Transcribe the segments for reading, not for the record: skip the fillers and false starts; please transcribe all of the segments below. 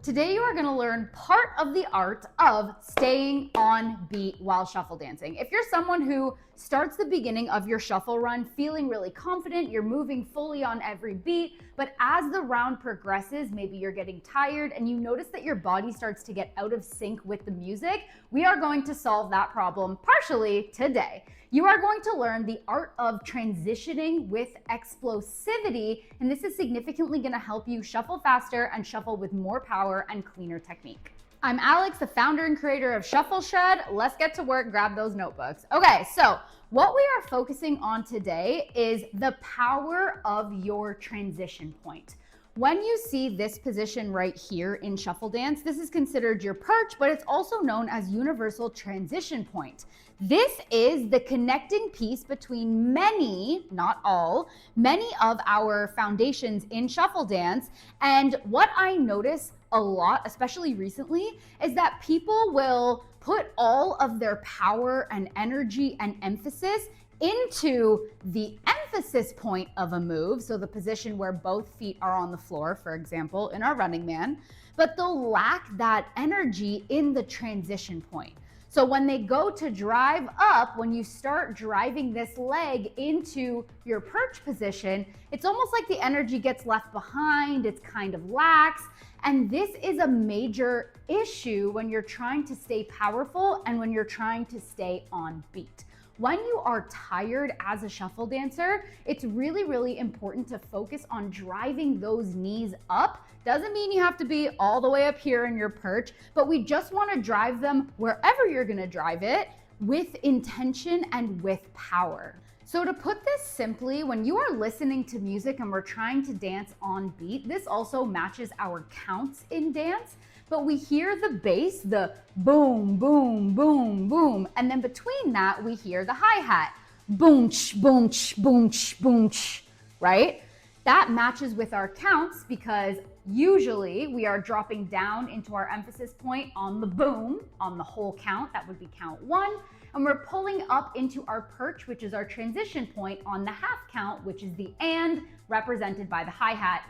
Today you are going to learn part of the art of staying on beat while shuffle dancing. If you're someone who starts the beginning of your shuffle run feeling really confident, you're moving fully on every beat, but as the round progresses, maybe you're getting tired and you notice that your body starts to get out of sync with the music, we are going to solve that problem partially today. You are going to learn the art of transitioning with explosivity, and this is significantly going to help you shuffle faster and shuffle with more power and cleaner technique. I'm Alex, the founder and creator of Shuffle Shred. Let's get to work, grab those notebooks. Okay, so what we are focusing on today is the power of your transition point. When you see this position right here in shuffle dance, this is considered your perch, but it's also known as universal transition point. This is the connecting piece between many, not all, many of our foundations in shuffle dance. And what I notice a lot, especially recently, is that people will put all of their power and energy and emphasis into the emphasis point of a move, so the position where both feet are on the floor, for example, in our running man, but they'll lack that energy in the transition point. So when they go to drive up, when you start driving this leg into your perch position, it's almost like the energy gets left behind, it's kind of lax, and this is a major issue when you're trying to stay powerful and when you're trying to stay on beat. When you are tired as a shuffle dancer, it's really, really important to focus on driving those knees up. Doesn't mean you have to be all the way up here in your perch, but we just want to drive them wherever you're going to drive it with intention and with power. So to put this simply, when you are listening to music and we're trying to dance on beat, this also matches our counts in dance. But we hear the bass, the boom, boom, boom, boom. And then between that, we hear the hi-hat, boom-ch, boom-ch, boom-ch, boom-ch, right? That matches with our counts because usually we are dropping down into our emphasis point on the boom, on the whole count, that would be count one. And we're pulling up into our perch, which is our transition point on the half count, which is the and, represented by the hi-hat,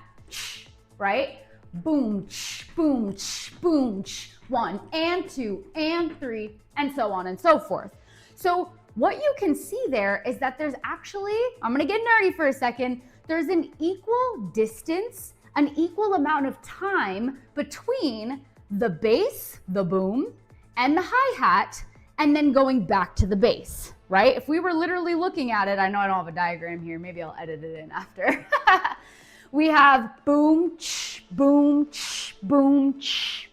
right? Boom, boom, boom, 1 and 2 and 3, and so on and so forth. So what you can see there is that there's actually, I'm gonna get nerdy for a second, there's an equal distance, an equal amount of time between the bass, the boom, and the hi-hat, and then going back to the bass, right? If we were literally looking at it, I know I don't have a diagram here, maybe I'll edit it in after. We have boom, boom, boom,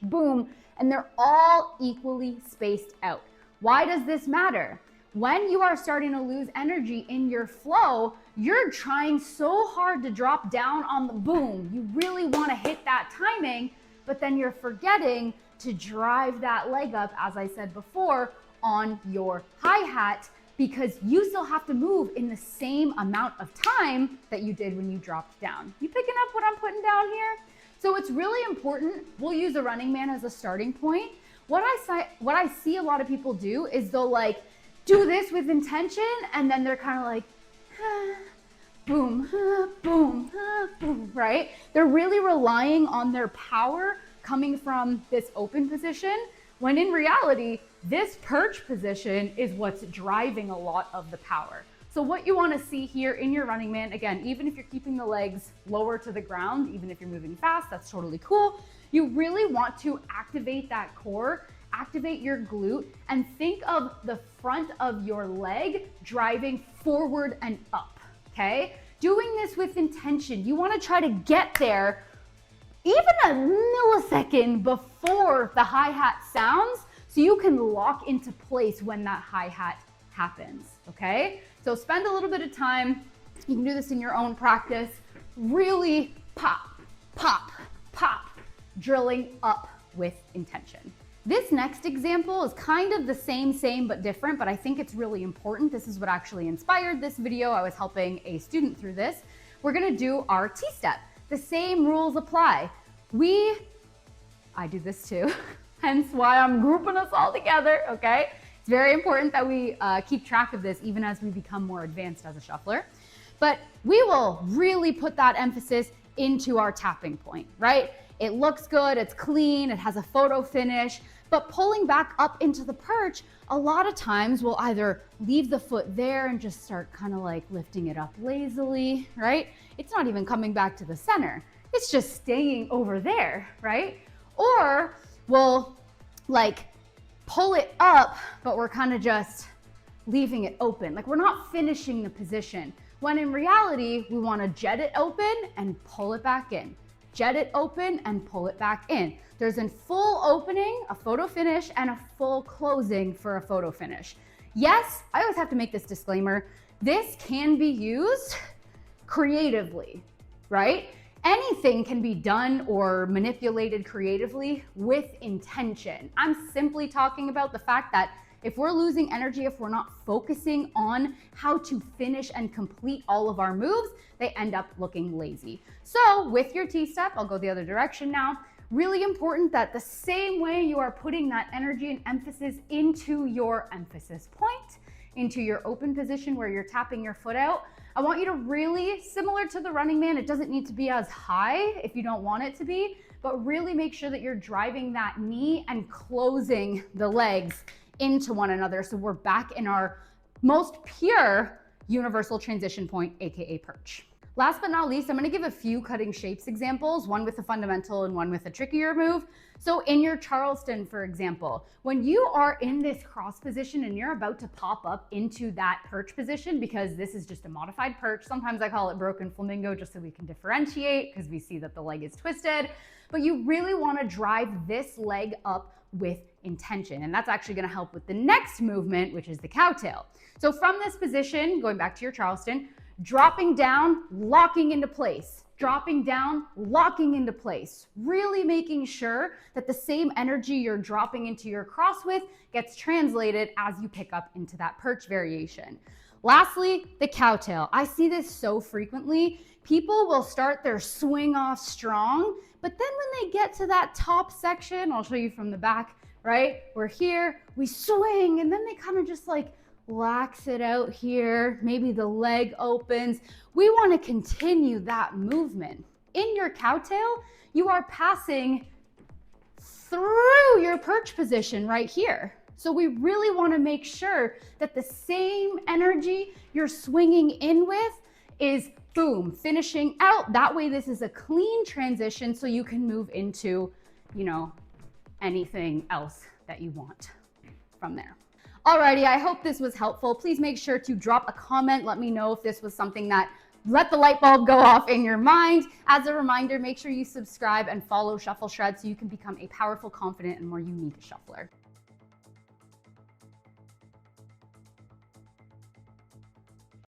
boom, and they're all equally spaced out. Why does this matter? When you are starting to lose energy in your flow, you're trying so hard to drop down on the boom. You really want to hit that timing, but then you're forgetting to drive that leg up, as I said before, on your hi-hat, because you still have to move in the same amount of time that you did when you dropped down. You picking up what I'm putting down here? So it's really important. We'll use a running man as a starting point. What I see a lot of people do is they'll like do this with intention, and then they're kind of like, boom, boom, boom, right? They're really relying on their power coming from this open position, when in reality, this perch position is what's driving a lot of the power. So what you want to see here in your running man, again, even if you're keeping the legs lower to the ground, even if you're moving fast, that's totally cool. You really want to activate that core, activate your glute, and think of the front of your leg driving forward and up, okay? Doing this with intention. You want to try to get there even a millisecond before the hi-hat sounds, so you can lock into place when that hi-hat happens, okay? So spend a little bit of time. You can do this in your own practice. Really pop, pop, pop, drilling up with intention. This next example is kind of the same but different, but I think it's really important. This is what actually inspired this video. I was helping a student through this. We're gonna do our T-step. The same rules apply. I do this too, hence why I'm grouping us all together, okay? It's very important that we keep track of this even as we become more advanced as a shuffler. But we will really put that emphasis into our tapping point, right? It looks good, it's clean, it has a photo finish, but pulling back up into the perch, a lot of times we'll either leave the foot there and just start kind of like lifting it up lazily, right? It's not even coming back to the center. It's just staying over there, right? Or we'll like pull it up, but we're kind of just leaving it open. Like we're not finishing the position. When in reality, we want to jet it open and pull it back in. Jet it open and pull it back in. There's a full opening, a photo finish, and a full closing for a photo finish. Yes, I always have to make this disclaimer. This can be used creatively, right? Anything can be done or manipulated creatively with intention. I'm simply talking about the fact that if we're losing energy, if we're not focusing on how to finish and complete all of our moves, they end up looking lazy. So with your T-step, I'll go the other direction now. Really important that the same way you are putting that energy and emphasis into your emphasis point, into your open position where you're tapping your foot out, I want you to really, similar to the running man, it doesn't need to be as high if you don't want it to be, but really make sure that you're driving that knee and closing the legs into one another so we're back in our most pure universal transition point, aka perch. Last but not least, I'm gonna give a few cutting shapes examples, one with a fundamental and one with a trickier move. So in your Charleston, for example, when you are in this cross position and you're about to pop up into that perch position, because this is just a modified perch, sometimes I call it broken flamingo just so we can differentiate because we see that the leg is twisted, but you really wanna drive this leg up with intention. And that's actually gonna help with the next movement, which is the cowtail. So from this position, going back to your Charleston, dropping down, locking into place, dropping down, locking into place, really making sure that the same energy you're dropping into your cross with gets translated as you pick up into that perch variation. Lastly, the cowtail. I see this so frequently. People will start their swing off strong, but then when they get to that top section, I'll show you from the back, right? We're here, we swing, and then they kind of just like lax it out here. Maybe the leg opens. We want to continue that movement. In your cowtail, you are passing through your perch position right here. So we really want to make sure that the same energy you're swinging in with is boom, finishing out. That way this is a clean transition so you can move into, anything else that you want from there. Alrighty, I hope this was helpful. Please make sure to drop a comment. Let me know if this was something that let the light bulb go off in your mind. As a reminder, make sure you subscribe and follow Shuffle Shred so you can become a powerful, confident, and more unique shuffler.